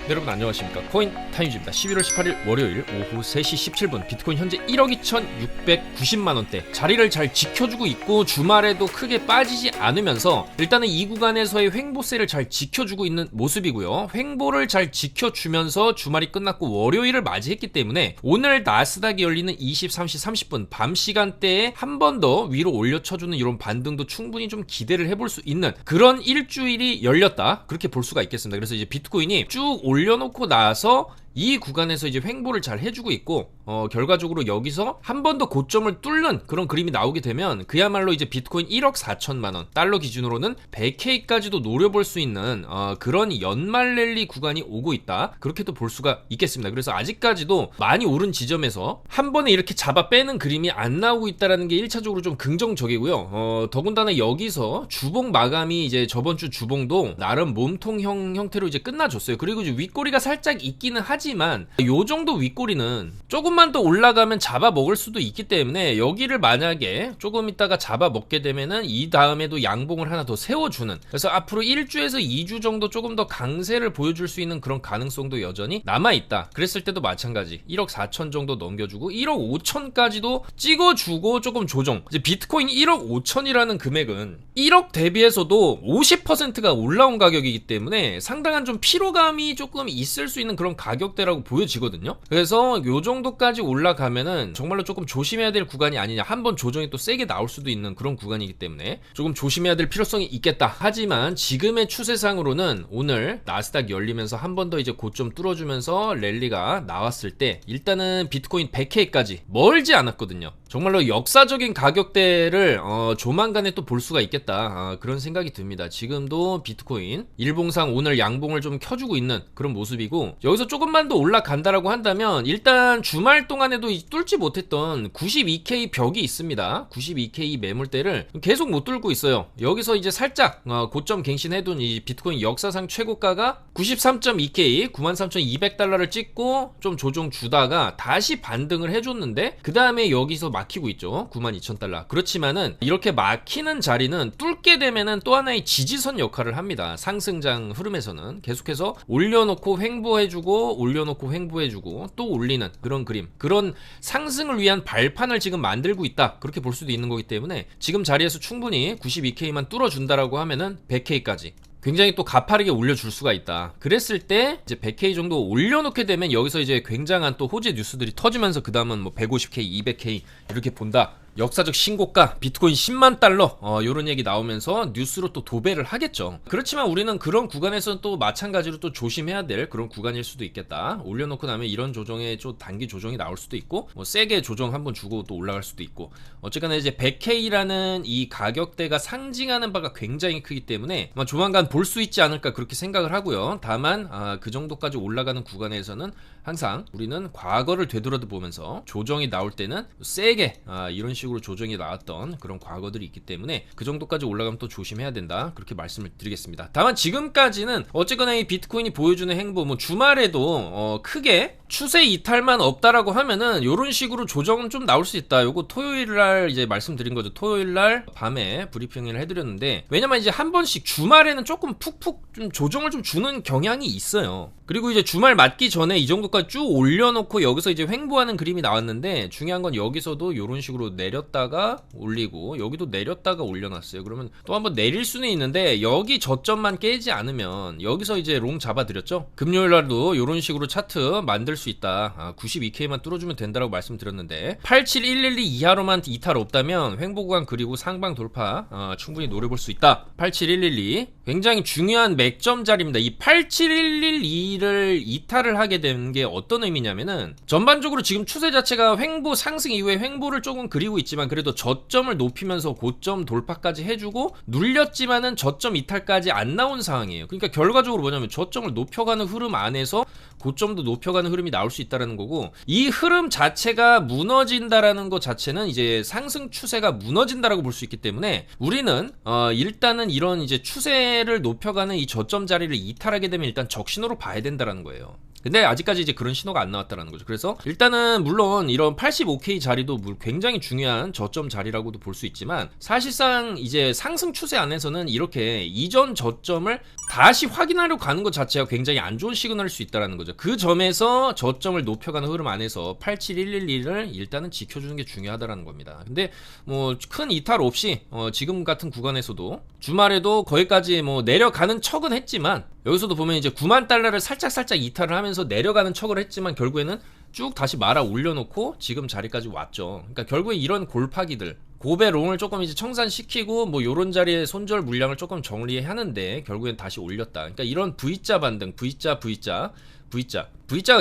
여러분 안녕하십니까. 코인 타임즈입니다. 11월 18일 월요일 오후 3시 17분 비트코인 현재 1억 2,690만원대 자리를 잘 지켜주고 있고 주말에도 크게 빠지지 않으면서 일단은 이 구간에서의 횡보세를 잘 지켜주고 있는 모습이고요. 횡보를 잘 지켜주면서 주말이 끝났고 월요일을 맞이했기 때문에 오늘 나스닥이 열리는 23시 30분 밤 시간대에 한 번 더 위로 올려쳐주는 이런 반등도 충분히 좀 기대를 해볼 수 있는 그런 일주일이 열렸다, 그렇게 볼 수가 있겠습니다. 그래서 이제 비트코인이 쭉 올려놓고 나서 이 구간에서 이제 횡보를 잘 해주고 있고 결과적으로 여기서 한 번 더 고점을 뚫는 그런 그림이 나오게 되면 그야말로 이제 비트코인 1억 4천만원 달러 기준으로는 100K까지도 노려볼 수 있는 그런 연말 랠리 구간이 오고 있다, 그렇게도 볼 수가 있겠습니다. 그래서 아직까지도 많이 오른 지점에서 한 번에 이렇게 잡아 빼는 그림이 안 나오고 있다는 게 1차적으로 좀 긍정적이고요. 더군다나 여기서 주봉 마감이 이제 저번 주 주봉도 나름 몸통형 형태로 이제 끝나줬어요. 그리고 이제 윗꼬리가 살짝 있기는 하지만 요 정도 윗꼬리는 조금만 더 올라가면 잡아먹을 수도 있기 때문에 여기를 만약에 조금 있다가 잡아먹게 되면은 이 다음에도 양봉을 하나 더 세워주는, 그래서 앞으로 1주에서 2주 정도 조금 더 강세를 보여줄 수 있는 그런 가능성도 여전히 남아있다. 그랬을 때도 마찬가지 1억 4천 정도 넘겨주고 1억 5천까지도 찍어주고 조금 조정. 이제 비트코인 1억 5천이라는 금액은 1억 대비해서도 50%가 올라온 가격이기 때문에 상당한 좀 피로감이 조금 있을 수 있는 그런 가격대라고 보여지거든요. 그래서 요 정도까지 올라가면은 정말로 조금 조심해야 될 구간이 아니냐, 한번 조정이 또 세게 나올 수도 있는 그런 구간이기 때문에 조금 조심해야 될 필요성이 있겠다. 하지만 지금의 추세상으로는 오늘 나스닥 열리면서 한 번 더 이제 고점 뚫어주면서 랠리가 나왔을 때 일단은 비트코인 100K까지 멀지 않았거든요. 정말로 역사적인 가격대를 조만간에 또 볼 수가 있겠다, 그런 생각이 듭니다. 지금도 비트코인 일봉상 오늘 양봉을 좀 켜주고 있는 그런 모습이고, 여기서 조금만 더 올라간다라고 한다면 일단 주말 동안에도 뚫지 못했던 92K 벽이 있습니다. 92K 매물대를 계속 못 뚫고 있어요. 여기서 이제 살짝 고점 갱신해둔 이 비트코인 역사상 최고가가 93.2K 93,200달러를 찍고 좀 조정 주다가 다시 반등을 해줬는데 그 다음에 여기서 막히고 있죠. 92,000달러. 그렇지만은 이렇게 막히는 자리는 뚫게 되면은 또 하나의 지지선 역할을 합니다. 상승장 흐름에서는 계속해서 올려놓고 횡보해주고 올려놓고 횡보해주고 또 올리는 그런 그림, 그런 상승을 위한 발판을 지금 만들고 있다, 그렇게 볼 수도 있는 거기 때문에 지금 자리에서 충분히 92K만 뚫어준다라고 하면은 100K까지 굉장히 또 가파르게 올려줄 수가 있다. 그랬을 때 이제 100K 정도 올려놓게 되면 여기서 이제 굉장한 또 호재 뉴스들이 터지면서 그 다음은 뭐 150K, 200K 이렇게 본다. 역사적 신고가 비트코인 10만 달러 요런 얘기 나오면서 뉴스로 또 도배를 하겠죠. 그렇지만 우리는 그런 구간에서는 또 마찬가지로 또 조심해야 될 그런 구간일 수도 있겠다. 올려놓고 나면 이런 조정에 좀 단기 조정이 나올 수도 있고 뭐 세게 조정 한번 주고 또 올라갈 수도 있고, 어쨌거나 이제 100K라는 이 가격대가 상징하는 바가 굉장히 크기 때문에 조만간 볼 수 있지 않을까 그렇게 생각을 하고요. 다만 그 정도까지 올라가는 구간에서는 항상 우리는 과거를 되돌아도 보면서 조정이 나올 때는 세게 이런 식으로 조정이 나왔던 그런 과거들이 있기 때문에 그 정도까지 올라가면 또 조심해야 된다, 그렇게 말씀을 드리겠습니다. 다만 지금까지는 어쨌거나 이 비트코인이 보여주는 행보, 뭐 주말에도 크게 추세 이탈만 없다라고 하면은 요런 식으로 조정은 좀 나올 수 있다. 요거 토요일날 이제 말씀드린 거죠. 토요일날 밤에 브리핑을 해드렸는데, 왜냐면 이제 한 번씩 주말에는 조금 푹푹 좀 조정을 좀 주는 경향이 있어요. 그리고 이제 주말 맞기 전에 이 정도까지 쭉 올려놓고 여기서 이제 횡보하는 그림이 나왔는데, 중요한 건 여기서도 요런 식으로 내렸다가 올리고 여기도 내렸다가 올려놨어요. 그러면 또 한번 내릴 수는 있는데 여기 저점만 깨지 않으면 여기서 이제 롱 잡아드렸죠. 금요일날도 요런 식으로 차트 만들 수 있다. 92K만 뚫어주면 된다라고 말씀드렸는데 87112 이하로만 이탈 없다면 횡보 구간 그리고 상방 돌파 충분히 노려볼 수 있다. 87112 굉장히 중요한 맥점 자리입니다. 이 87112를 이탈을 하게 된 게 어떤 의미냐면은 전반적으로 지금 추세 자체가 횡보 상승 이후에 횡보를 조금 그리고 있지만 그래도 저점을 높이면서 고점 돌파까지 해주고 눌렸지만은 저점 이탈까지 안 나온 상황이에요. 그러니까 결과적으로 뭐냐면 저점을 높여가는 흐름 안에서 고점도 높여가는 흐름이 나올 수 있다는 거고, 이 흐름 자체가 무너진다라는 것 자체는 이제 상승 추세가 무너진다라고 볼 수 있기 때문에 우리는 일단은 이런 이제 추세를 높여가는 이 저점 자리를 이탈하게 되면 일단 적신호로 봐야 된다라는 거예요. 근데 아직까지 이제 그런 신호가 안 나왔다라는 거죠. 그래서 일단은 물론 이런 85K 자리도 굉장히 중요한 저점 자리라고도 볼 수 있지만 사실상 이제 상승 추세 안에서는 이렇게 이전 저점을 다시 확인하려고 가는 것 자체가 굉장히 안 좋은 시그널일 수 있다는 거죠. 그 점에서 저점을 높여가는 흐름 안에서 87111을 일단은 지켜주는 게 중요하다는 겁니다. 근데 뭐 큰 이탈 없이 지금 같은 구간에서도 주말에도 거기까지 뭐 내려가는 척은 했지만 여기서도 보면 이제 9만 달러를 살짝 이탈을 하면서 내려가는 척을 했지만 결국에는 쭉 다시 말아 올려놓고 지금 자리까지 왔죠. 그러니까 결국에 이런 골파기들 고배 롱을 조금 이제 청산시키고 뭐 요런 자리에 손절 물량을 조금 정리하는데 결국엔 다시 올렸다. 그러니까 이런 V자 반등, V자가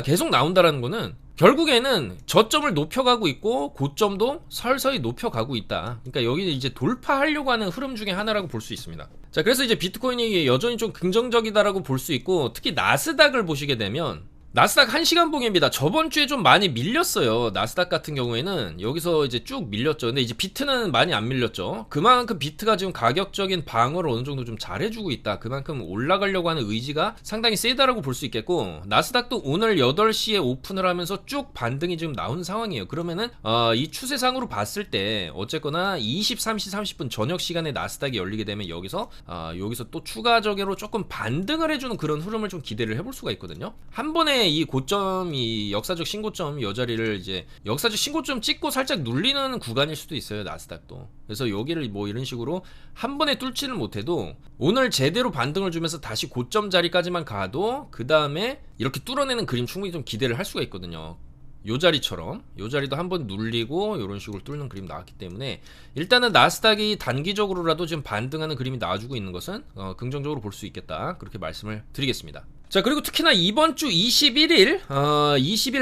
계속 나온다라는 거는 결국에는 저점을 높여가고 있고 고점도 서서히 높여가고 있다. 그러니까 여기는 이제 돌파하려고 하는 흐름 중에 하나라고 볼 수 있습니다. 자, 그래서 이제 비트코인이 여전히 좀 긍정적이다라고 볼 수 있고 특히 나스닥을 보시게 되면 나스닥 1시간 봉입니다. 저번 주에 좀 많이 밀렸어요. 나스닥 같은 경우에는 여기서 이제 쭉 밀렸죠. 근데 이제 비트는 많이 안 밀렸죠. 그만큼 비트가 지금 가격적인 방어를 어느 정도 좀 잘해주고 있다. 그만큼 올라가려고 하는 의지가 상당히 세다라고 볼 수 있겠고 나스닥도 오늘 8시에 오픈을 하면서 쭉 반등이 지금 나온 상황이에요. 그러면은 이 추세상으로 봤을 때 어쨌거나 23시 30분 저녁 시간에 나스닥이 열리게 되면 여기서 또 추가적으로 조금 반등을 해주는 그런 흐름을 좀 기대를 해볼 수가 있거든요. 한 번에 이 고점, 이 역사적 신고점 이 자리를 이제 역사적 신고점 찍고 살짝 눌리는 구간일 수도 있어요. 나스닥도. 그래서 여기를 뭐 이런 식으로 한 번에 뚫지는 못해도 오늘 제대로 반등을 주면서 다시 고점 자리까지만 가도 그 다음에 이렇게 뚫어내는 그림 충분히 좀 기대를 할 수가 있거든요. 요 자리처럼 요 자리도 한번 눌리고 이런 식으로 뚫는 그림 나왔기 때문에 일단은 나스닥이 단기적으로라도 지금 반등하는 그림이 나와주고 있는 것은 긍정적으로 볼 수 있겠다. 그렇게 말씀을 드리겠습니다. 자, 그리고 특히나 이번 주 20일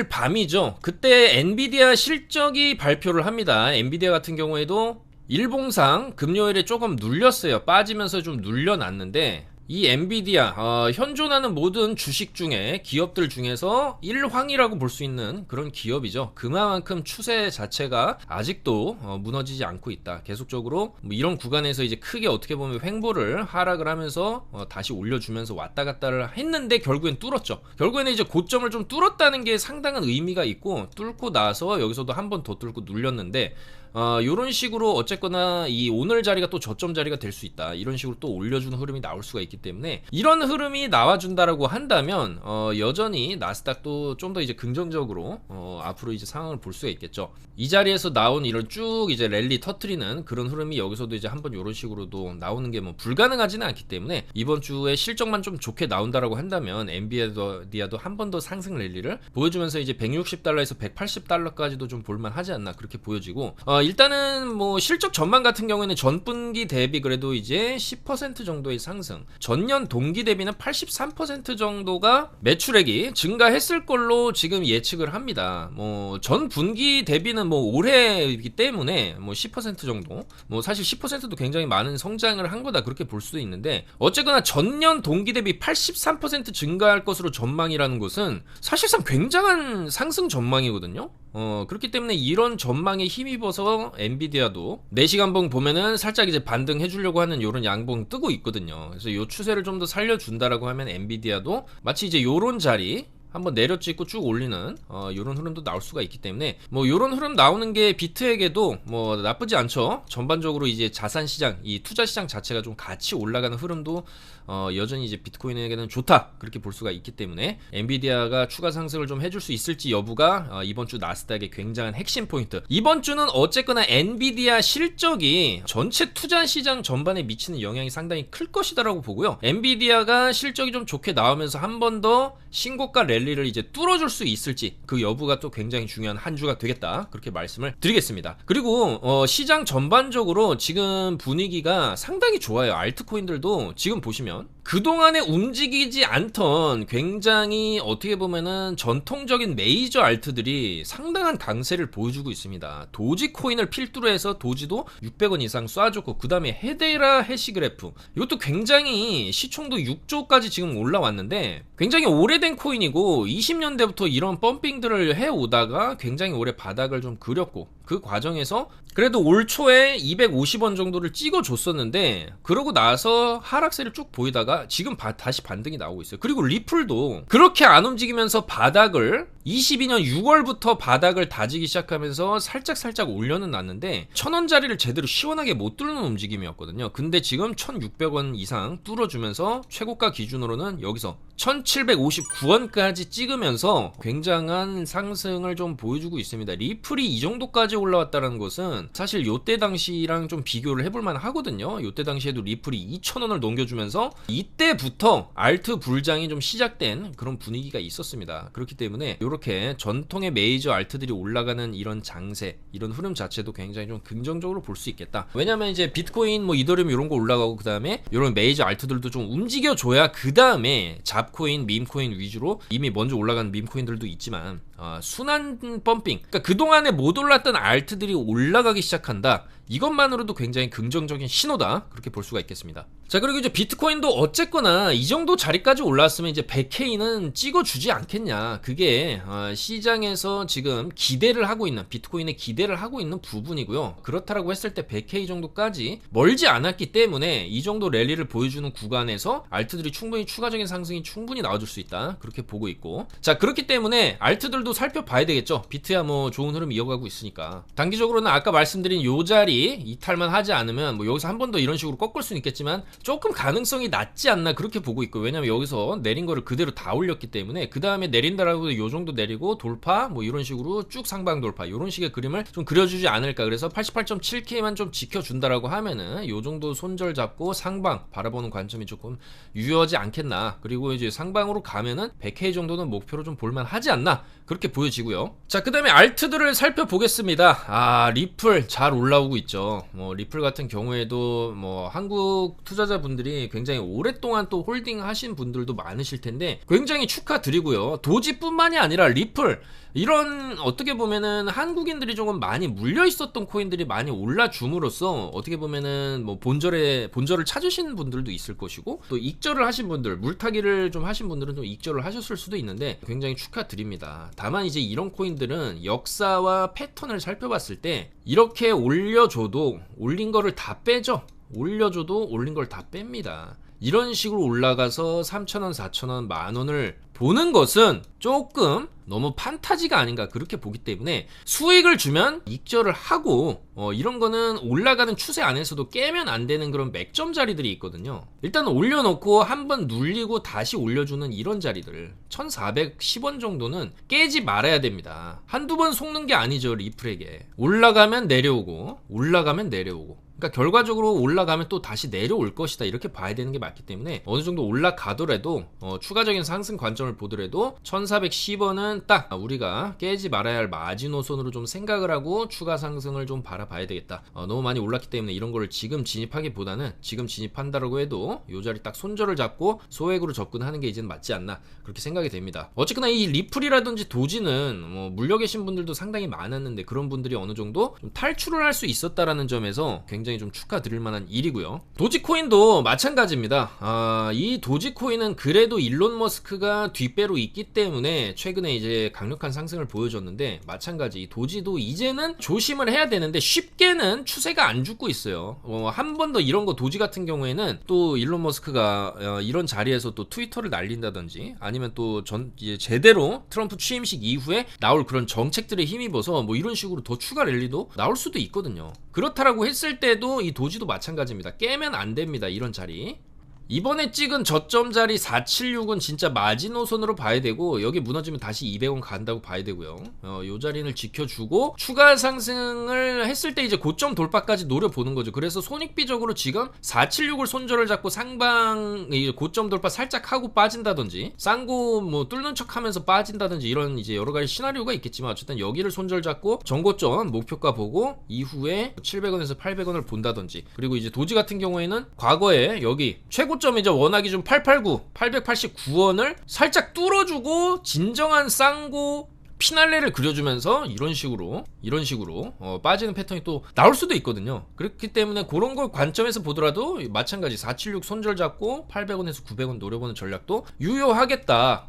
밤이죠. 그때 엔비디아 실적이 발표를 합니다. 엔비디아 같은 경우에도 일봉상 금요일에 조금 눌렸어요. 빠지면서 좀 눌려놨는데 이 엔비디아 현존하는 모든 주식 중에 기업들 중에서 1황이라고 볼 수 있는 그런 기업이죠. 그만큼 추세 자체가 아직도 무너지지 않고 있다. 계속적으로 뭐 이런 구간에서 이제 크게 어떻게 보면 횡보를 하락을 하면서 다시 올려주면서 왔다 갔다를 했는데 결국엔 뚫었죠. 결국에는 이제 고점을 좀 뚫었다는 게 상당한 의미가 있고 뚫고 나서 여기서도 한 번 더 뚫고 눌렸는데 요런 식으로 어쨌거나 이 오늘 자리가 또 저점 자리가 될 수 있다. 이런 식으로 또 올려주는 흐름이 나올 수가 있기 때문에 이런 흐름이 나와준다라고 한다면 여전히 나스닥도 좀 더 이제 긍정적으로 앞으로 이제 상황을 볼 수가 있겠죠. 이 자리에서 나온 이런 쭉 이제 랠리 터트리는 그런 흐름이 여기서도 이제 한번 요런 식으로도 나오는 게 뭐 불가능하지는 않기 때문에 이번 주에 실적만 좀 좋게 나온다라고 한다면 엔비디아도 한 번 더 상승 랠리를 보여주면서 이제 160달러에서 180달러까지도 좀 볼만하지 않나 그렇게 보여지고 일단은 뭐 실적 전망 같은 경우에는 전분기 대비 그래도 이제 10% 정도의 상승, 전년 동기 대비는 83% 정도가 매출액이 증가했을 걸로 지금 예측을 합니다. 뭐 전분기 대비는 뭐 올해이기 때문에 뭐 10% 정도, 뭐 사실 10%도 굉장히 많은 성장을 한 거다 그렇게 볼 수도 있는데 어쨌거나 전년 동기 대비 83% 증가할 것으로 전망이라는 것은 사실상 굉장한 상승 전망이거든요. 그렇기 때문에 이런 전망에 힘입어서 엔비디아도 4시간봉 보면은 살짝 이제 반등해 주려고 하는 요런 양봉 뜨고 있거든요. 그래서 요 추세를 좀 더 살려준다라고 하면 엔비디아도 마치 이제 요런 자리 한번 내려찍고 쭉 올리는 요런 흐름도 나올 수가 있기 때문에 뭐 요런 흐름 나오는 게 비트에게도 뭐 나쁘지 않죠. 전반적으로 이제 자산 시장, 이 투자 시장 자체가 좀 같이 올라가는 흐름도 여전히 이제 비트코인에게는 좋다 그렇게 볼 수가 있기 때문에 엔비디아가 추가 상승을 좀 해줄 수 있을지 여부가 이번 주 나스닥의 굉장한 핵심 포인트. 이번 주는 어쨌거나 엔비디아 실적이 전체 투자 시장 전반에 미치는 영향이 상당히 클 것이다라고 보고요. 엔비디아가 실적이 좀 좋게 나오면서 한 번 더 신고가 랠리를 이제 뚫어줄 수 있을지 그 여부가 또 굉장히 중요한 한 주가 되겠다 그렇게 말씀을 드리겠습니다. 그리고 시장 전반적으로 지금 분위기가 상당히 좋아요. 알트코인들도 지금 보시면 그동안에 움직이지 않던 굉장히 어떻게 보면은 전통적인 메이저 알트들이 상당한 강세를 보여주고 있습니다. 도지코인을 필두로 해서 도지도 600원 이상 쏴줬고 그 다음에 헤데라 해시그래프 이것도 굉장히 시총도 6조까지 지금 올라왔는데 굉장히 오래된 코인이고 그리고 20년대부터 이런 펌핑들을 해오다가 굉장히 오래 바닥을 좀 그렸고, 그 과정에서 그래도 올 초에 250원 정도를 찍어줬었는데, 그러고 나서 하락세를 쭉 보이다가 지금 다시 반등이 나오고 있어요. 그리고 리플도 그렇게 안 움직이면서 바닥을 22년 6월부터 바닥을 다지기 시작하면서 살짝 올려는 놨는데 1000원짜리를 제대로 시원하게 못 뚫는 움직임이었거든요. 근데 지금 1600원 이상 뚫어주면서 최고가 기준으로는 여기서 1759원까지 찍으면서 굉장한 상승을 좀 보여주고 있습니다. 리플이 이 정도까지 올라왔다는 것은 사실 요때 당시랑 좀 비교를 해볼만 하거든요. 요때 당시에도 리플이 2000원을 넘겨주면서 이때부터 알트 불장이 좀 시작된 그런 분위기가 있었습니다. 그렇기 때문에 이렇게 전통의 메이저 알트들이 올라가는 이런 장세, 이런 흐름 자체도 굉장히 좀 긍정적으로 볼 수 있겠다. 왜냐면 이제 비트코인, 뭐 이더리움 이런 거 올라가고, 그 다음에 이런 메이저 알트들도 좀 움직여줘야 그 다음에 잡코인, 밈코인 위주로, 이미 먼저 올라간 밈코인들도 있지만 순환 펌핑, 그러니까 그동안에 못 올랐던 알트들이 올라가기 시작한다. 이것만으로도 굉장히 긍정적인 신호다, 그렇게 볼 수가 있겠습니다. 자, 그리고 이제 비트코인도 어쨌거나 이 정도 자리까지 올라왔으면 이제 100K는 찍어주지 않겠냐. 그게 시장에서 지금 기대를 하고 있는, 비트코인에 기대를 하고 있는 부분이고요. 그렇다라고 했을 때 100K 정도까지 멀지 않았기 때문에 이 정도 랠리를 보여주는 구간에서 알트들이 충분히 추가적인 상승이 충분히 나와줄 수 있다, 그렇게 보고 있고, 자, 그렇기 때문에 알트들도 살펴봐야 되겠죠. 비트야 뭐 좋은 흐름 이어가고 있으니까. 단기적으로는 아까 말씀드린 요 자리 이탈만 하지 않으면 뭐 여기서 한 번 더 이런 식으로 꺾을 수는 있겠지만 조금 가능성이 낮지 않나, 그렇게 보고 있고, 왜냐면 여기서 내린 거를 그대로 다 올렸기 때문에 그 다음에 내린다라고 요 정도 내리고 돌파, 뭐 이런 식으로 쭉 상방 돌파, 이런 식의 그림을 좀 그려주지 않을까. 그래서 88.7K만 좀 지켜준다라고 하면은 요 정도 손절 잡고 상방 바라보는 관점이 조금 유효하지 않겠나. 그리고 이제 상방으로 가면은 100K 정도는 목표로 좀 볼만 하지 않나, 그렇게 보여지고요. 자, 그 다음에 알트들을 살펴보겠습니다. 리플 잘 올라오고 있죠. 뭐 리플 같은 경우에도 뭐 한국 투자자분들이 굉장히 오랫동안 또 홀딩 하신 분들도 많으실 텐데 굉장히 축하드리고요. 도지뿐만이 아니라 리플, 이런 어떻게 보면은 한국인들이 조금 많이 물려 있었던 코인들이 많이 올라줌으로써 어떻게 보면은 뭐 본절을 찾으신 분들도 있을 것이고, 또 익절을 하신 분들, 물타기를 좀 하신 분들은 좀 익절을 하셨을 수도 있는데 굉장히 축하드립니다. 다만 이제 이런 코인들은 역사와 패턴을 살펴봤을 때 이렇게 올려줘도 올린 거를 다 빼죠. 올려줘도 올린 걸 다 뺍니다. 이런 식으로 올라가서 3,000원, 4,000원, 만원을 보는 것은 조금 너무 판타지가 아닌가, 그렇게 보기 때문에 수익을 주면 익절을 하고, 이런 거는 올라가는 추세 안에서도 깨면 안 되는 그런 맥점 자리들이 있거든요. 일단 올려놓고 한번 눌리고 다시 올려주는 이런 자리들 1410원 정도는 깨지 말아야 됩니다. 한두 번 속는 게 아니죠. 리플에게 올라가면 내려오고, 올라가면 내려오고, 그러니까 결과적으로 올라가면 또 다시 내려올 것이다, 이렇게 봐야 되는 게 맞기 때문에 어느 정도 올라가더라도 추가적인 상승 관점을 보더라도 1410원은 딱 우리가 깨지 말아야 할 마지노선으로 좀 생각을 하고 추가 상승을 좀 바라봐야 되겠다. 너무 많이 올랐기 때문에 이런 거를 지금 진입하기보다는, 지금 진입한다라고 해도 요 자리 딱 손절을 잡고 소액으로 접근하는 게 이제는 맞지 않나, 그렇게 생각이 됩니다. 어쨌거나 이 리플이라든지 도지는 뭐 물려 계신 분들도 상당히 많았는데 그런 분들이 어느 정도 좀 탈출을 할 수 있었다라는 점에서 굉장히 좀 축하드릴 만한 일이고요. 도지코인도 마찬가지입니다. 이 도지코인은 그래도 일론 머스크가 뒷배로 있기 때문에 최근에 이제 강력한 상승을 보여줬는데, 마찬가지 이 도지도 이제는 조심을 해야 되는데 쉽게는 추세가 안 죽고 있어요. 한 번 더 이런 거, 도지 같은 경우에는 또 일론 머스크가 이런 자리에서 또 트위터를 날린다든지, 아니면 또 이제 제대로 트럼프 취임식 이후에 나올 그런 정책들에 힘입어서 뭐 이런 식으로 더 추가 랠리도 나올 수도 있거든요. 그렇다라고 했을 때도 이 도지도 마찬가지입니다. 깨면 안 됩니다, 이런 자리. 이번에 찍은 저점 자리 476은 진짜 마지노선으로 봐야 되고, 여기 무너지면 다시 200원 간다고 봐야 되고요. 요 자리를 지켜주고 추가 상승을 했을 때 이제 고점 돌파까지 노려보는 거죠. 그래서 손익비적으로 지금 476을 손절을 잡고 상방 고점 돌파 살짝 하고 빠진다든지, 쌍고 뭐 뚫는 척 하면서 빠진다든지, 이런 이제 여러 가지 시나리오가 있겠지만 어쨌든 여기를 손절 잡고 정고점 목표가 보고 이후에 700원에서 800원을 본다든지, 그리고 이제 도지 같은 경우에는 과거에 여기 최고점이죠. 원화 기준 889원을 살짝 뚫어주고 진정한 쌍고 피날레를 그려주면서 이런 식으로 빠지는 패턴이 또 나올 수도 있거든요. 그렇기 때문에 그런 걸 관점에서 보더라도 마찬가지 476 손절 잡고 800원에서 900원 노려보는 전략도 유효하겠다.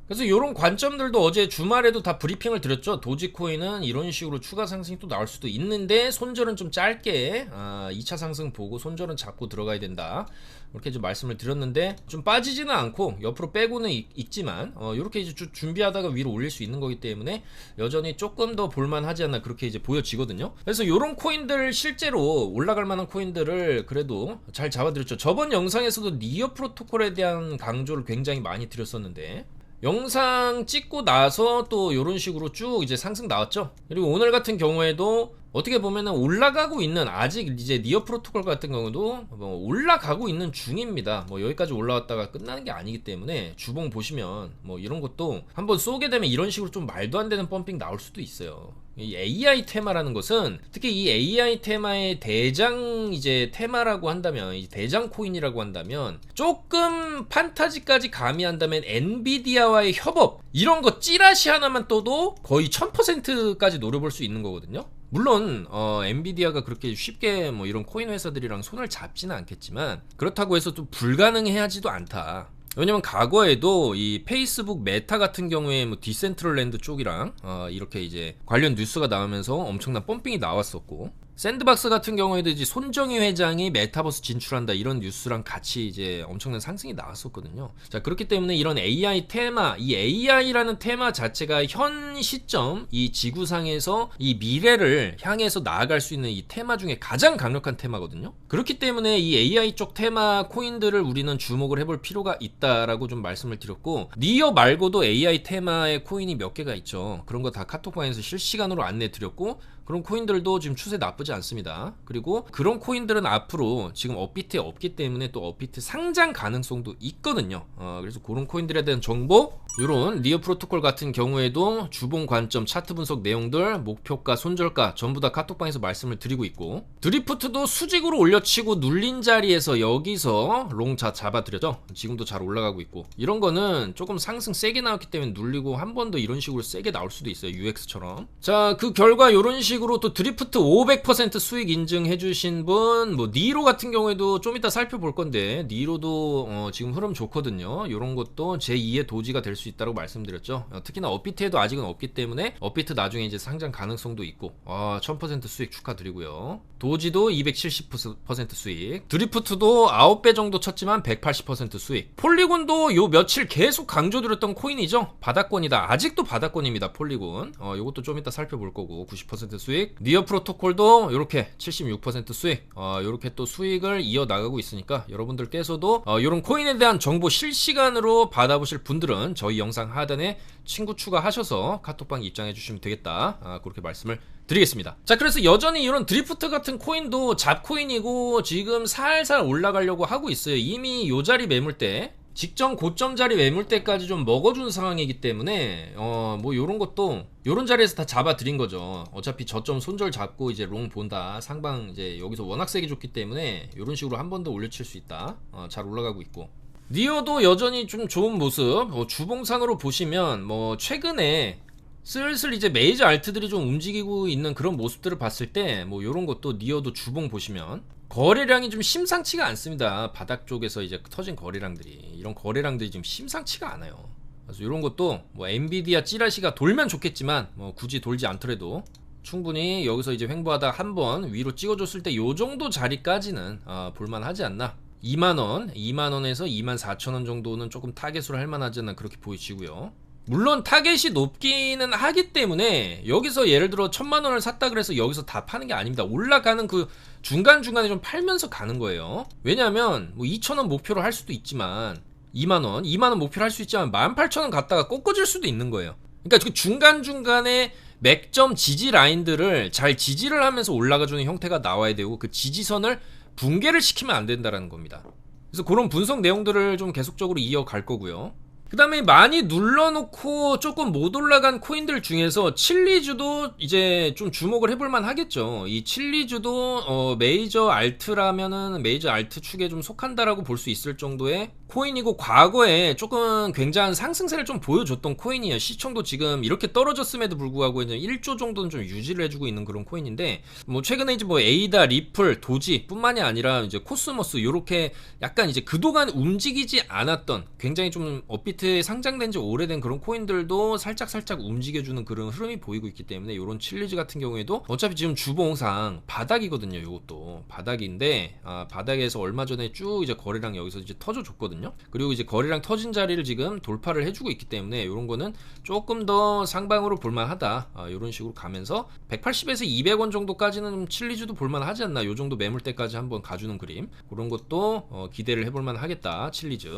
그래서 이런 관점들도 어제 주말에도 다 브리핑을 드렸죠. 도지코인은 이런 식으로 추가 상승이 또 나올 수도 있는데 손절은 좀 짧게 2차 상승 보고 손절은 잡고 들어가야 된다. 이렇게 좀 말씀을 드렸는데 좀 빠지지는 않고 옆으로 빼고는 있지만 이렇게 이제 준비하다가 위로 올릴 수 있는 거기 때문에 여전히 조금 더 볼만하지 않나 그렇게 이제 보여지거든요. 그래서 이런 코인들 실제로 올라갈 만한 코인들을 그래도 잘 잡아드렸죠. 저번 영상에서도 니어 프로토콜에 대한 강조를 굉장히 많이 드렸었는데 영상 찍고 나서 또 이런 식으로 쭉 이제 상승 나왔죠. 그리고 오늘 같은 경우에도 어떻게 보면은 올라가고 있는 아직 이제 니어 프로토콜 같은 경우도 뭐 올라가고 있는 중입니다. 뭐 여기까지 올라왔다가 끝나는 게 아니기 때문에 주봉 보시면 뭐 이런 것도 한번 쏘게 되면 이런 식으로 좀 말도 안 되는 펌핑 나올 수도 있어요. 이 AI 테마라는 것은 특히 이 AI 테마의 대장 이제 테마라고 한다면 이 대장 코인이라고 한다면 조금 판타지까지 가미한다면 엔비디아와의 협업 이런 거 찌라시 하나만 떠도 거의 1000%까지 노려볼 수 있는 거거든요. 물론 엔비디아가 그렇게 쉽게 뭐 이런 코인 회사들이랑 손을 잡지는 않겠지만 그렇다고 해서 또 불가능해하지도 않다. 왜냐면 과거에도 이 페이스북 메타 같은 경우에 뭐 디센트럴랜드 쪽이랑 이렇게 이제 관련 뉴스가 나오면서 엄청난 펌핑이 나왔었고 샌드박스 같은 경우에도 이제 손정희 회장이 메타버스 진출한다 이런 뉴스랑 같이 이제 엄청난 상승이 나왔었거든요. 자, 그렇기 때문에 이런 AI 테마, 이 AI라는 테마 자체가 현 시점 이 지구상에서 이 미래를 향해서 나아갈 수 있는 이 테마 중에 가장 강력한 테마거든요. 그렇기 때문에 이 AI 쪽 테마 코인들을 우리는 주목을 해볼 필요가 있다라고 좀 말씀을 드렸고 니어 말고도 AI 테마의 코인이 몇 개가 있죠. 그런 거 다 카톡방에서 실시간으로 안내 드렸고 그런 코인들도 지금 추세 나쁘지 않습니다. 그리고 그런 코인들은 앞으로 지금 업비트에 없기 때문에 또 업비트 상장 가능성도 있거든요. 그래서 그런 코인들에 대한 정보 이런 니어 프로토콜 같은 경우에도 주봉 관점 차트 분석 내용들 목표가 손절가 전부 다 카톡방에서 말씀을 드리고 있고 드리프트도 수직으로 올려치고 눌린 자리에서 여기서 롱차 잡아드렸죠. 지금도 잘 올라가고 있고 이런 거는 조금 상승 세게 나왔기 때문에 눌리고 한 번 더 이런 식으로 세게 나올 수도 있어요. UX처럼. 자, 그 결과 이런 식으로 또 드리프트 500% 수익 인증해주신 분, 뭐 니로 같은 경우에도 좀 이따 살펴볼 건데 니로도 지금 흐름 좋거든요. 이런 것도 제2의 도지가 될 수 있다고 말씀드렸죠. 특히나 업비트에도 아직은 없기 때문에 업비트 나중에 이제 상장 가능성도 있고 1000% 수익 축하드리고요. 도지도 270% 수익, 드리프트도 9배 정도 쳤지만 180% 수익, 폴리곤도 요 며칠 계속 강조드렸던 코인이죠. 바닥권이다. 아직도 바닥권입니다. 폴리곤. 요것도 좀 이따 살펴볼 거고 90% 수익, 니어 프로토콜도 이렇게 76% 수익, 이렇게 또 수익을 이어나가고 있으니까 여러분들께서도 이런 코인에 대한 정보 실시간으로 받아보실 분들은 저희 영상 하단에 친구 추가하셔서 카톡방 입장해 주시면 되겠다. 그렇게 말씀을 드리겠습니다. 자, 그래서 여전히 이런 드리프트 같은 코인도 잡코인이고 지금 살살 올라가려고 하고 있어요. 이미 요 자리 매물대 직전 고점 자리 매물대까지 좀 먹어준 상황이기 때문에 뭐 요런 것도 요런 자리에서 다 잡아드린 거죠. 어차피 저점 손절 잡고 이제 롱 본다. 상방 이제 여기서 워낙 세게 줬기 때문에 요런 식으로 한 번 더 올려칠 수 있다. 잘 올라가고 있고 니어도 여전히 좀 좋은 모습. 주봉상으로 보시면 뭐 최근에 슬슬 이제 메이저 알트들이 좀 움직이고 있는 그런 모습들을 봤을 때 뭐 요런 것도 니어도 주봉 보시면 거래량이 좀 심상치가 않습니다. 바닥 쪽에서 이제 터진 거래량들이 이런 거래량들이 지금 심상치가 않아요. 그래서 이런 것도 뭐 엔비디아 찌라시가 돌면 좋겠지만 뭐 굳이 돌지 않더라도 충분히 여기서 이제 횡보하다 한번 위로 찍어줬을 때 요 정도 자리까지는 볼만하지 않나. 2만원, 2만원에서 24,000원 정도는 조금 타겟으로 할 만하지 않나 그렇게 보이시고요. 물론 타겟이 높기는 하기 때문에 여기서 예를 들어 1000만원을 샀다 그래서 여기서 다 파는 게 아닙니다. 올라가는 그 중간중간에 좀 팔면서 가는 거예요. 왜냐하면 뭐 2000원 목표로 할 수도 있지만 2만원 목표로 할 수 있지만 18,000원 갔다가 꺾어질 수도 있는 거예요. 그러니까 그 중간중간에 맥점 지지 라인들을 잘 지지를 하면서 올라가주는 형태가 나와야 되고 그 지지선을 붕괴를 시키면 안 된다는 겁니다. 그래서 그런 분석 내용들을 좀 계속적으로 이어갈 거고요. 그 다음에 많이 눌러놓고 조금 못 올라간 코인들 중에서 칠리주도 이제 좀 주목을 해볼만 하겠죠. 이 칠리주도 메이저 알트라면은 메이저 알트 축에 좀 속한다라고 볼 수 있을 정도의 코인이고 과거에 조금 굉장한 상승세를 좀 보여줬던 코인이에요. 시총도 지금 이렇게 떨어졌음에도 불구하고 이제 1조 정도는 좀 유지를 해주고 있는 그런 코인인데 뭐 최근에 이제 뭐 에이다, 리플, 도지 뿐만이 아니라 이제 코스모스 요렇게 약간 이제 그동안 움직이지 않았던 굉장히 좀 업비트 업비트에 상장된 지 오래된 그런 코인들도 살짝 움직여주는 그런 흐름이 보이고 있기 때문에 이런 칠리즈 같은 경우에도 어차피 지금 주봉상 바닥이거든요. 이것도 바닥인데 바닥에서 얼마 전에 쭉 이제 거래량 여기서 이제 터져줬거든요. 그리고 이제 거래량 터진 자리를 지금 돌파를 해주고 있기 때문에 이런 거는 조금 더 상방으로 볼만하다. 이런 식으로 가면서 180에서 200원 정도까지는 칠리즈도 볼만하지 않나. 요 정도 매물대까지 한번 가주는 그림, 그런 것도 기대를 해볼만 하겠다, 칠리즈.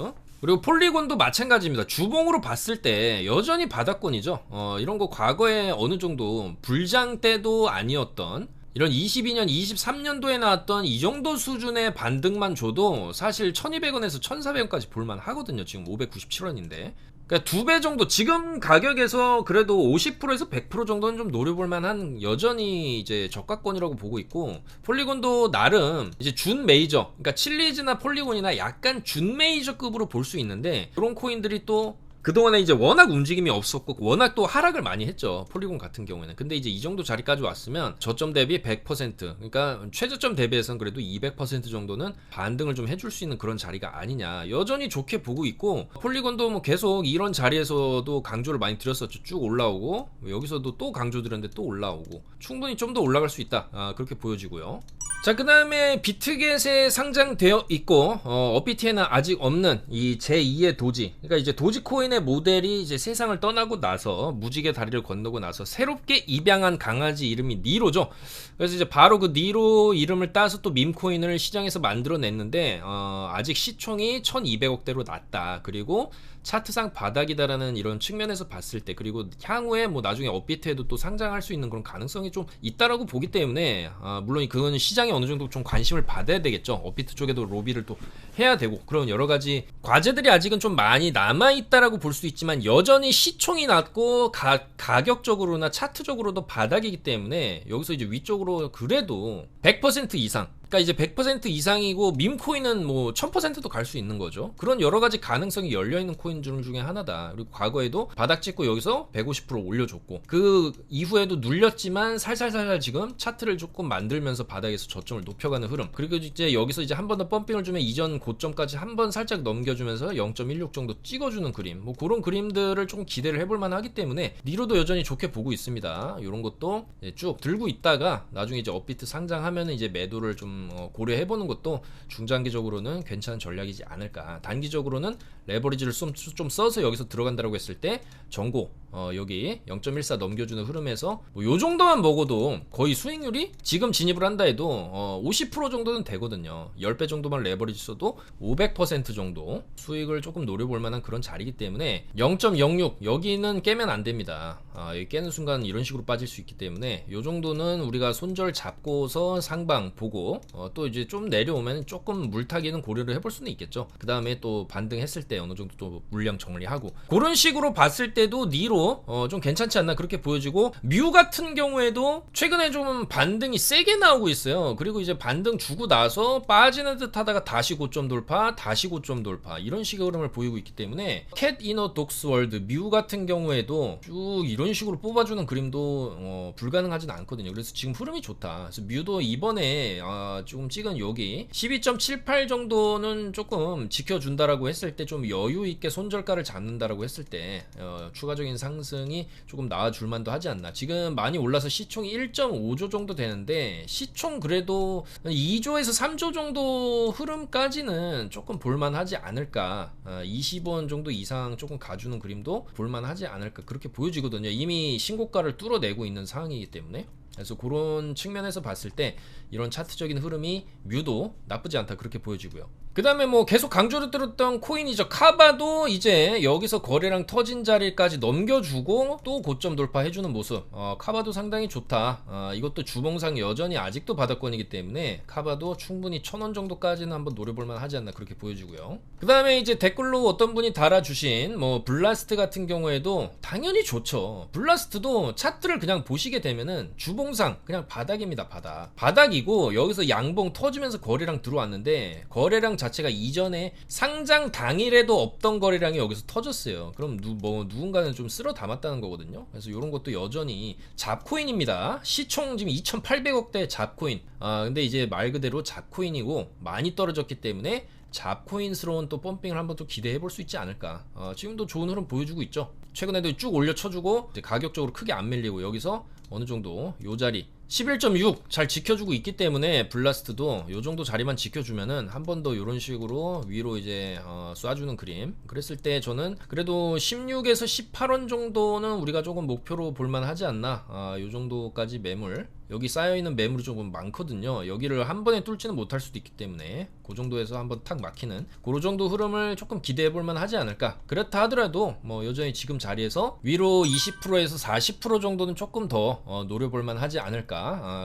그리고 폴리곤도 마찬가지입니다. 주봉으로 봤을 때 여전히 바닥권이죠. 이런 거 과거에 어느 정도 불장 때도 아니었던, 이런 22년, 23년도에 나왔던 이 정도 수준의 반등만 줘도 사실 1200원에서 1400원까지 볼만 하거든요. 지금 597원인데. 그러니까 2배 정도, 지금 가격에서 그래도 50%에서 100% 정도는 좀 노려볼 만한 여전히 이제 저가권이라고 보고 있고, 폴리곤도 나름 이제 준 메이저, 그러니까 칠리즈나 폴리곤이나 약간 준 메이저급으로 볼 수 있는데, 그런 코인들이 또 그동안에 이제 워낙 움직임이 없었고 워낙 또 하락을 많이 했죠. 폴리곤 같은 경우에는. 근데 이제 이 정도 자리까지 왔으면 저점 대비 100%, 그러니까 최저점 대비해서는 그래도 200% 정도는 반등을 좀 해줄 수 있는 그런 자리가 아니냐, 여전히 좋게 보고 있고, 폴리곤도 뭐 계속 이런 자리에서도 강조를 많이 드렸었죠. 쭉 올라오고, 여기서도 또 강조 드렸는데 또 올라오고, 충분히 좀 더 올라갈 수 있다, 그렇게 보여지고요. 자, 그 다음에 비트겟에 상장되어 있고 업비트에는 아직 없는 이 제2의 도지, 그러니까 이제 도지코인의 모델이 이제 세상을 떠나고 나서, 무지개 다리를 건너고 나서 새롭게 입양한 강아지 이름이 니로죠. 그래서 이제 바로 그 니로 이름을 따서 또 밈코인을 시장에서 만들어냈는데 아직 시총이 1200억대로 났다. 그리고 차트상 바닥이다라는 이런 측면에서 봤을 때, 그리고 향후에 뭐 나중에 업비트에도 또 상장할 수 있는 그런 가능성이 좀 있다라고 보기 때문에 물론 그건 시장에 어느 정도 좀 관심을 받아야 되겠죠. 업비트 쪽에도 로비를 또 해야 되고, 그런 여러 가지 과제들이 아직은 좀 많이 남아 있다라고 볼 수 있지만, 여전히 시총이 낮고 가격적으로나 차트적으로도 바닥이기 때문에 여기서 이제 위쪽으로 그래도 100% 이상, 그러니까 이제 100% 이상이고, 밈코인은 뭐 1000%도 갈 수 있는 거죠. 그런 여러 가지 가능성이 열려있는 코인 중에 하나다. 그리고 과거에도 바닥 찍고 여기서 150% 올려줬고, 그 이후에도 눌렸지만 살살살살 지금 차트를 조금 만들면서 바닥에서 저점을 높여가는 흐름. 그리고 이제 여기서 이제 한 번 더 펌핑을 주면 이전 고점까지 한 번 살짝 넘겨주면서 0.16 정도 찍어주는 그림, 뭐 그런 그림들을 조금 기대를 해볼만 하기 때문에 니로도 여전히 좋게 보고 있습니다. 이런 것도 쭉 들고 있다가 나중에 이제 업비트 상장하면 이제 매도를 좀 고려해보는 것도 중장기적으로는 괜찮은 전략이지 않을까. 단기적으로는 레버리지를 좀 써서 여기서 들어간다라고 했을 때 정고 여기 0.14 넘겨주는 흐름에서 뭐 요 정도만 먹어도 거의 수익률이 지금 진입을 한다 해도 50% 정도는 되거든요. 10배 정도만 레버리지 써도 500% 정도 수익을 조금 노려볼 만한 그런 자리이기 때문에 0.06 여기는 깨면 안 됩니다. 여기 깨는 순간 이런 식으로 빠질 수 있기 때문에 요 정도는 우리가 손절 잡고서 상방 보고 또 이제 좀 내려오면 조금 물타기는 고려를 해볼 수는 있겠죠. 그 다음에 또 반등했을 때 어느 정도 또 물량 정리하고, 그런 식으로 봤을 때도 니로 좀 괜찮지 않나 그렇게 보여지고, 뮤 같은 경우에도 최근에 좀 반등이 세게 나오고 있어요. 그리고 이제 반등 주고 나서 빠지는 듯 하다가 다시 고점 돌파, 다시 고점 돌파, 이런 식의 흐름을 보이고 있기 때문에 캣 이너 독스 월드 뮤 같은 경우에도 쭉 이런 식으로 뽑아주는 그림도 불가능하진 않거든요. 그래서 지금 흐름이 좋다. 그래서 뮤도 이번에 조금 찍은 여기 12.78 정도는 조금 지켜준다라고 했을 때, 좀 여유 있게 손절가를 잡는다라고 했을 때 추가적인 상승이 조금 나와줄 만도 하지 않나. 지금 많이 올라서 시총이 1.5조 정도 되는데, 시총 그래도 2조에서 3조 정도 흐름까지는 조금 볼만하지 않을까. 20원 정도 이상 조금 가주는 그림도 볼만하지 않을까 그렇게 보여지거든요. 이미 신고가를 뚫어내고 있는 상황이기 때문에. 그래서 그런 측면에서 봤을 때 이런 차트적인 흐름이 뮤도 나쁘지 않다 그렇게 보여지고요. 그 다음에 뭐 계속 강조를 들었던 코인이죠. 카바도 이제 여기서 거래량 터진 자리까지 넘겨주고 또 고점 돌파해주는 모습. 카바도 상당히 좋다. 이것도 주봉상 여전히 아직도 바닥권이기 때문에 카바도 충분히 1000원 정도까지는 한번 노려볼만 하지 않나 그렇게 보여지고요. 그 다음에 이제 댓글로 어떤 분이 달아주신 뭐 블라스트 같은 경우에도 당연히 좋죠. 블라스트도 차트를 그냥 보시게 되면은 주봉상 그냥 바닥입니다. 바닥이고, 여기서 양봉 터지면서 거래량 들어왔는데, 거래량 자체가 이전에 상장 당일에도 없던 거래량이 여기서 터졌어요. 그럼 누군가는 좀 쓸어 담았다는 거거든요. 그래서 이런 것도 여전히 잡코인입니다. 시총 지금 2800억대 잡코인. 근데 이제 말 그대로 잡코인이고 많이 떨어졌기 때문에 잡코인스러운 또 펌핑을 한번 또 기대해 볼 수 있지 않을까. 지금도 좋은 흐름 보여주고 있죠. 최근에도 쭉 올려쳐주고 이제 가격적으로 크게 안 밀리고 여기서 어느 정도 요 자리 11.6 잘 지켜주고 있기 때문에 블라스트도 요 정도 자리만 지켜주면은 한 번 더 요런 식으로 위로 이제 쏴주는 그림. 그랬을 때 저는 그래도 16에서 18원 정도는 우리가 조금 목표로 볼만 하지 않나. 요 정도까지 매물, 여기 쌓여있는 매물이 조금 많거든요. 여기를 한 번에 뚫지는 못할 수도 있기 때문에 그 정도에서 한번 탁 막히는 그 정도 흐름을 조금 기대해 볼만 하지 않을까. 그렇다 하더라도 뭐 여전히 지금 자리에서 위로 20%에서 40% 정도는 조금 더 노려볼만 하지 않을까.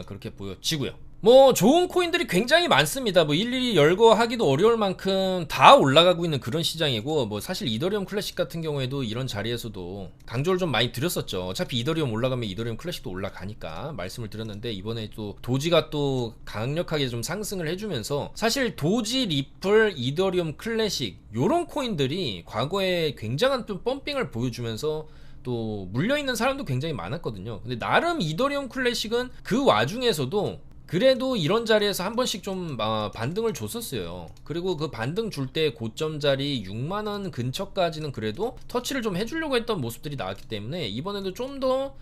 그렇게 보여지고요. 뭐 좋은 코인들이 굉장히 많습니다. 뭐 일일이 열거하기도 어려울 만큼 다 올라가고 있는 그런 시장이고, 뭐 사실 이더리움 클래식 같은 경우에도 이런 자리에서도 강조를 좀 많이 드렸었죠. 어차피 이더리움 올라가면 이더리움 클래식도 올라가니까 말씀을 드렸는데, 이번에 또 도지가 또 강력하게 좀 상승을 해주면서 사실 도지, 리플, 이더리움 클래식 요런 코인들이 과거에 굉장한 좀 펌핑을 보여주면서 또 물려있는 사람도 굉장히 많았거든요. 근데 나름 이더리움 클래식은 그 와중에서도 그래도 이런 자리에서 한 번씩 좀 반등을 줬었어요. 그리고 그 반등 줄 때 고점 자리 6만원 근처까지는 그래도 터치를 좀 해주려고 했던 모습들이 나왔기 때문에 이번에도 좀 더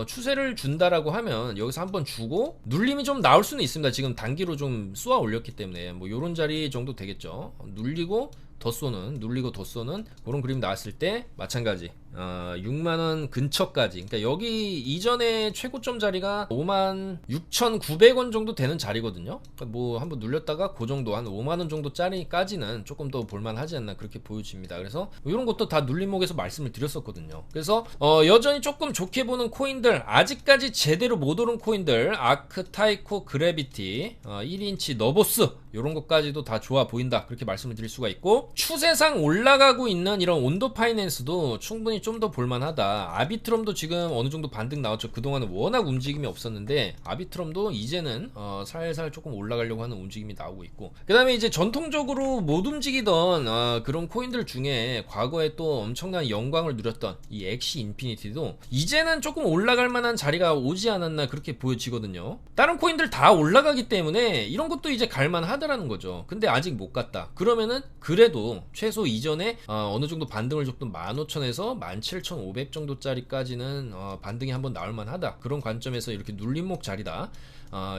추세를 준다라고 하면 여기서 한번 주고 눌림이 좀 나올 수는 있습니다. 지금 단기로 좀 쏘아 올렸기 때문에 뭐 요런 자리 정도 되겠죠. 눌리고 더 쏘는, 눌리고 더 쏘는 그런 그림 나왔을 때 마찬가지 6만원 근처까지, 그러니까 여기 이전에 최고점 자리가 56,900원 정도 되는 자리거든요. 그러니까 뭐 한번 눌렸다가 그 정도 한 5만원 정도 짜리까지는 조금 더 볼만하지 않나 그렇게 보여집니다. 그래서 이런 것도 다 눌림목에서 말씀을 드렸었거든요. 그래서 여전히 조금 좋게 보는 코인들, 아직까지 제대로 못 오른 코인들, 아크, 타이코, 그래비티, 1인치, 너보스 이런 것까지도 다 좋아 보인다 그렇게 말씀을 드릴 수가 있고, 추세상 올라가고 있는 이런 온도 파이낸스도 충분히 좀 더 볼만하다. 아비트럼도 지금 어느 정도 반등 나왔죠. 그동안은 워낙 움직임이 없었는데 아비트럼도 이제는 살살 조금 올라가려고 하는 움직임이 나오고 있고, 그 다음에 이제 전통적으로 못 움직이던 그런 코인들 중에 과거에 또 엄청난 영광을 누렸던 이 엑시 인피니티도 이제는 조금 올라갈 만한 자리가 오지 않았나 그렇게 보여지거든요. 다른 코인들 다 올라가기 때문에 이런 것도 이제 갈만하다라는 거죠. 근데 아직 못 갔다. 그러면은 그래도 최소 이전에 어느 정도 반등을 줬던 15,000에서 17,500 정도짜리까지는 반등이 한번 나올 만하다. 그런 관점에서 이렇게 눌림목 자리다.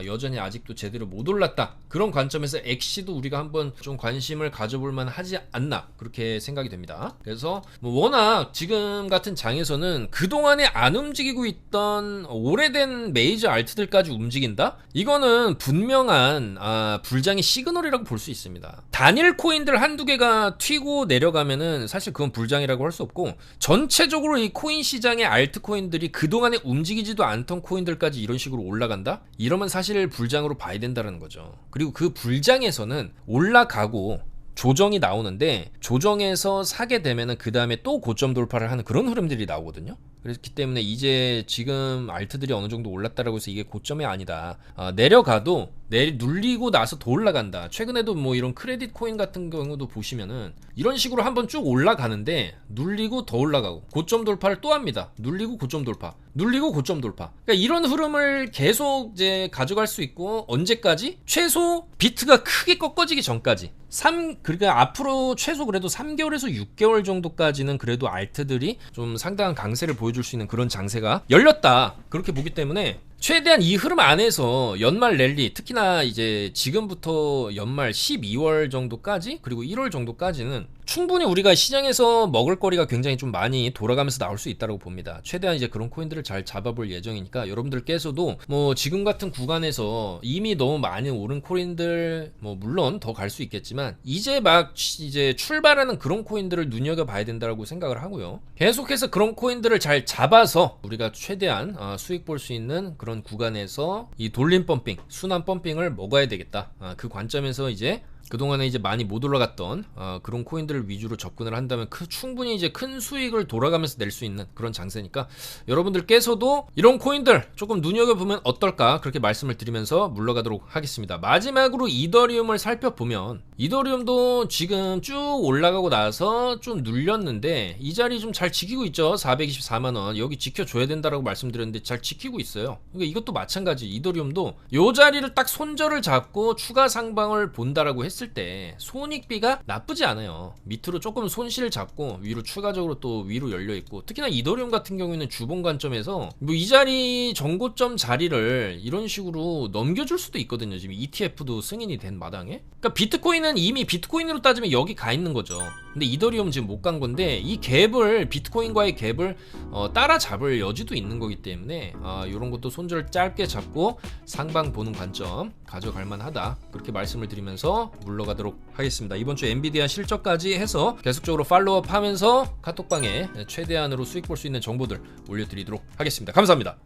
여전히 아직도 제대로 못 올랐다. 그런 관점에서 엑시도 우리가 한번 좀 관심을 가져볼 만하지 않나 그렇게 생각이 됩니다. 그래서 뭐 워낙 지금 같은 장에서는 그동안에 안 움직이고 있던 오래된 메이저 알트들까지 움직인다? 이거는 분명한 불장의 시그널이라고 볼 수 있습니다. 단일 코인들 한두 개가 튀고 내려가면은 사실 그건 불장이라고 할 수 없고, 전체적으로 이 코인 시장의 알트코인들이 그동안에 움직이지도 않던 코인들까지 이런 식으로 올라간다? 이러면 사실 불장으로 봐야 된다는 거죠. 그리고 그 불장에서는 올라가고 조정이 나오는데, 조정에서 사게 되면은 그 다음에 또 고점 돌파를 하는 그런 흐름들이 나오거든요. 그렇기 때문에 이제 지금 알트들이 어느 정도 올랐다라고 해서 이게 고점이 아니다. 내려가도 눌리고 나서 더 올라간다. 최근에도 뭐 이런 크레딧 코인 같은 경우도 보시면은 이런 식으로 한번 쭉 올라가는데 눌리고 더 올라가고 고점 돌파를 또 합니다. 눌리고 고점 돌파, 눌리고 고점 돌파. 그러니까 이런 흐름을 계속 이제 가져갈 수 있고, 언제까지? 최소 비트가 크게 꺾어지기 전까지. 그러니까 앞으로 최소 그래도 3개월에서 6개월 정도까지는 그래도 알트들이 좀 상당한 강세를 보여줄 수 있는 그런 장세가 열렸다 그렇게 보기 때문에, 최대한 이 흐름 안에서 연말 랠리, 특히나 이제 지금부터 연말 12월 정도까지 그리고 1월 정도까지는 충분히 우리가 시장에서 먹을거리가 굉장히 좀 많이 돌아가면서 나올 수 있다고 봅니다. 최대한 이제 그런 코인들을 잘 잡아볼 예정이니까 여러분들께서도 뭐 지금 같은 구간에서 이미 너무 많이 오른 코인들 뭐 물론 더 갈 수 있겠지만 이제 막 이제 출발하는 그런 코인들을 눈여겨봐야 된다고 생각을 하고요. 계속해서 그런 코인들을 잘 잡아서 우리가 최대한 수익 볼 수 있는 그런 구간에서 이 돌림 펌핑, 순환 펌핑을 먹어야 되겠다. 그 관점에서 이제 그동안에 이제 많이 못 올라갔던 그런 코인들을 위주로 접근을 한다면 충분히 이제 큰 수익을 돌아가면서 낼 수 있는 그런 장세니까 여러분들께서도 이런 코인들 조금 눈여겨보면 어떨까 그렇게 말씀을 드리면서 물러가도록 하겠습니다. 마지막으로 이더리움을 살펴보면 이더리움도 지금 쭉 올라가고 나서 좀 눌렸는데 이 자리 좀 잘 지키고 있죠. 424만원 여기 지켜줘야 된다라고 말씀드렸는데 잘 지키고 있어요. 그러니까 이것도 마찬가지. 이더리움도 이 자리를 딱 손절을 잡고 추가 상방을 본다라고 했을 했을 때 손익비가 나쁘지 않아요. 밑으로 조금 손실 잡고 위로 추가적으로 또 위로 열려 있고, 특히나 이더리움 같은 경우에는 주봉 관점에서 뭐 이 자리 정고점 자리를 이런 식으로 넘겨줄 수도 있거든요. 지금 ETF도 승인이 된 마당에. 그러니까 비트코인은 이미 비트코인으로 따지면 여기 가 있는 거죠. 근데 이더리움 지금 못 간 건데, 이 갭을 비트코인과의 갭을 따라잡을 여지도 있는 거기 때문에 이런 것도 손절 짧게 잡고 상방 보는 관점 가져갈 만하다, 그렇게 말씀을 드리면서 물러가도록 하겠습니다. 이번 주 엔비디아 실적까지 해서 계속적으로 팔로우업 하면서 카톡방에 최대한으로 수익 볼 수 있는 정보들 올려드리도록 하겠습니다. 감사합니다.